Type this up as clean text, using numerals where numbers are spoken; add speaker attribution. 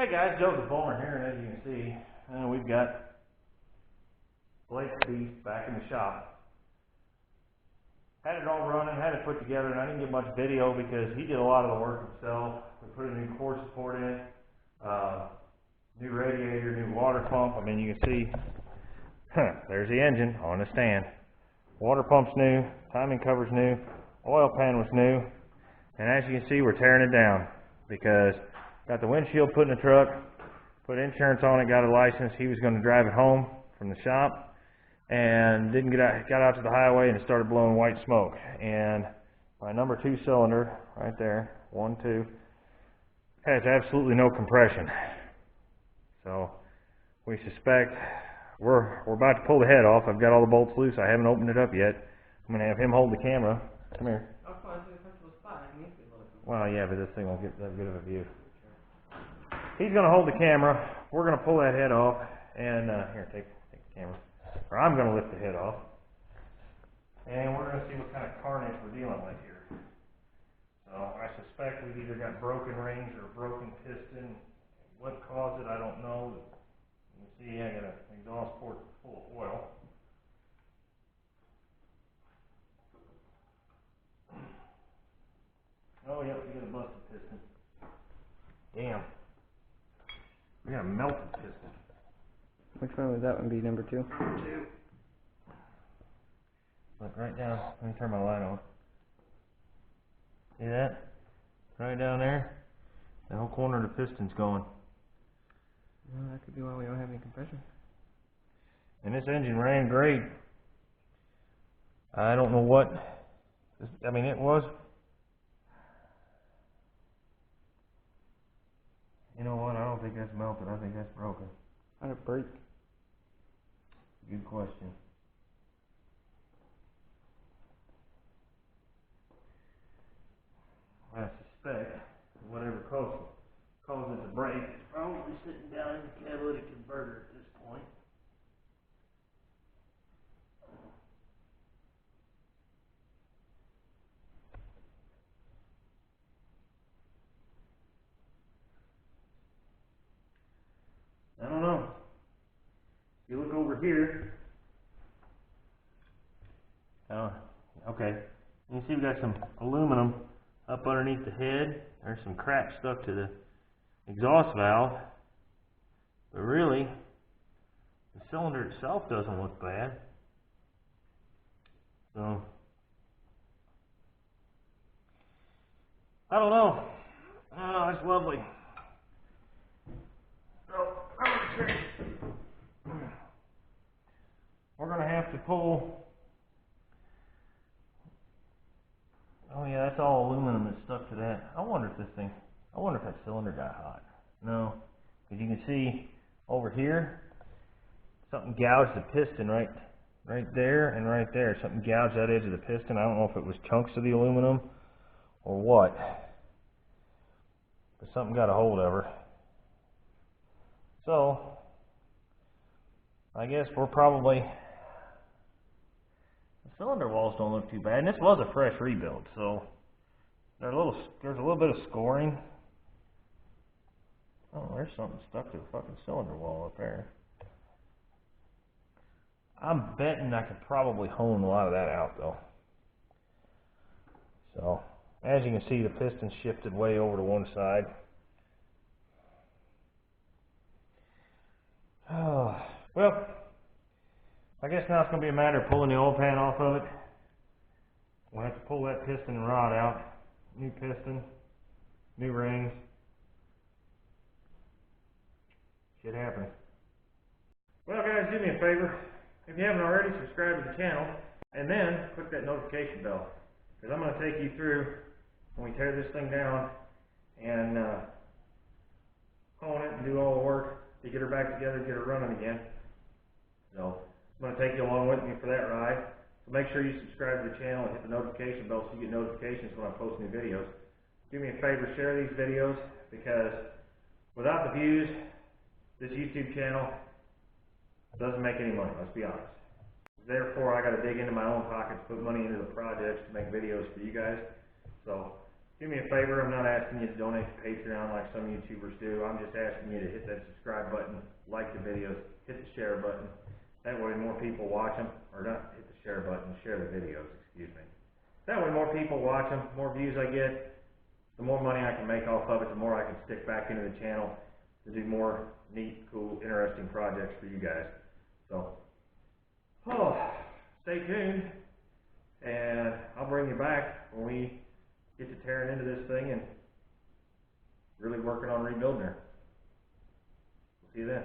Speaker 1: Hey guys, Joe's the Bowler here, and as you can see, we've got Blake's beast back in the shop. Had it all running, had it put together, and I didn't get much video because he did a lot of the work himself. We put a new core support in, new radiator, new water pump. I mean, you can see, there's the engine on the stand. Water pump's new, timing cover's new, oil pan was new, and as you can see, we're tearing it down because got the windshield put in the truck, put insurance on it, got a license. He was going to drive it home from the shop and didn't got out to the highway and it started blowing white smoke. And my number 2 cylinder right there, 1, 2, has absolutely no compression. So we suspect we're about to pull the head off. I've got all the bolts loose. I haven't opened it up yet. I'm going to have him hold the camera. Come here. Well, yeah, but this thing won't get that good of a view. He's going to hold the camera. We're going to pull that head off. And here, take the camera. Or I'm going to lift the head off. And we're going to see what kind of carnage we're dealing with here. So I suspect we've either got broken rings or a broken piston. What caused it, I don't know. You can see I got an exhaust port full of oil. Oh, yep, we got a busted piston. Damn. We got a melted piston.
Speaker 2: Which one would that one be, number 2?
Speaker 1: Number 2. Look right down. Let me turn my light on. See that? Right down there. The whole corner of the piston's gone.
Speaker 2: Well, that could be why we don't have any compression.
Speaker 1: And this engine ran great. I don't know what. I mean, it was. You know what? I don't think that's melted. I think that's broken.
Speaker 2: How'd it break?
Speaker 1: Good question. I suspect whatever caused it to break is probably sitting down in the catalytic converter at this point. I don't know. If you look over here, okay, you can see we've got some aluminum up underneath the head. There's some cracks stuck to the exhaust valve, but really, the cylinder itself doesn't look bad. So, I don't know. Oh, that's lovely. We're going to have to pull. Oh yeah, that's all aluminum that's stuck to that. I wonder if that cylinder got hot. No, because you can see over here, something gouged the piston right there and right there. Something gouged that edge of the piston. I don't know if it was chunks of the aluminum or what, but something got a hold of her. So, I guess we're probably, the cylinder walls don't look too bad, and this was a fresh rebuild, so there's a little bit of scoring. Oh, there's something stuck to the fucking cylinder wall up there. I'm betting I could probably hone a lot of that out though. So, as you can see, the piston shifted way over to one side. Oh, well, I guess now it's going to be a matter of pulling the oil pan off of it. We'll have to pull that piston and rod out. New piston, new rings. Shit happens. Well guys, do me a favor. If you haven't already, subscribe to the channel and then click that notification bell. Because I'm going to take you through when we tear this thing down and hone it and do all the work to get her back together and get her running again. So I'm going to take you along with me for that ride. So make sure you subscribe to the channel and hit the notification bell so you get notifications when I post new videos. Do me a favor, share these videos, because without the views, this YouTube channel doesn't make any money, let's be honest. Therefore, I got to dig into my own pockets, put money into the projects to make videos for you guys. So do me a favor. I'm not asking you to donate to Patreon like some YouTubers do. I'm just asking you to hit that subscribe button, like the videos, hit the share button. That way more people watch them, or not hit the share button, share the videos, excuse me. That way more people watch them, more views I get, the more money I can make off of it, the more I can stick back into the channel to do more neat, cool, interesting projects for you guys. So, stay tuned, and I'll bring you back when we get to tearing into this thing and really working on rebuilding her. We'll see you then.